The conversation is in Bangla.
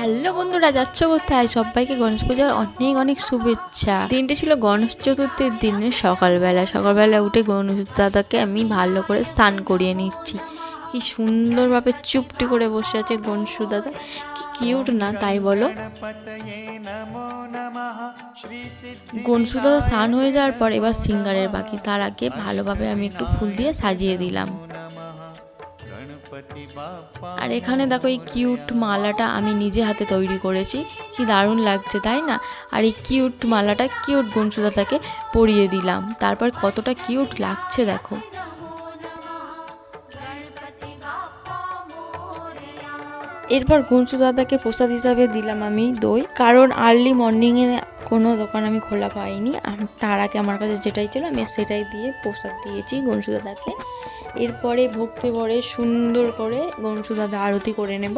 হ্যালো বন্ধুরা, যাচ্ছ কোথায়? সবাইকে গণেশ পূজার অনেক অনেক শুভেচ্ছা। দিনটি ছিল গণেশ চতুর্থীর দিনে সকালবেলা উঠে গণেশ দাদাকে আমি ভালো করে স্নান করিয়ে নিচ্ছি। কি সুন্দরভাবে চুপটি করে বসে আছে গণেশ দাদা, কি কিউট না তাই বলো। গণেশ দাদা স্নান হয়ে যাওয়ার পর এবার সিঙ্গারের বাকি, তার আগে ভালোভাবে আমি একটু ফুল দিয়ে সাজিয়ে দিলাম। আর এখানে দেখো এই কিউট মালাটা আমি নিজে হাতে তৈরি করেছি, কি দারুণ লাগছে তাই না? আর এই কিউট মালাটা কিউট গণেশদাদাকে পরিয়ে দিলাম, তারপর কতটা কিউট লাগছে দেখো। এরপর গণেশদাদাকে প্রসাদ হিসাবে দিলাম আমি দই, কারণ আর্লি মর্নিংয়ে কোনো দোকান আমি খোলা পাইনি। তার আগে আমার কাছে যেটাই ছিল আমি সেটাই দিয়ে প্রসাদ দিয়েছি গণেশদাদাকে। এরপরে ভক্তি ভরে সুন্দর করে গণেশদাদা আরতি করে নেব।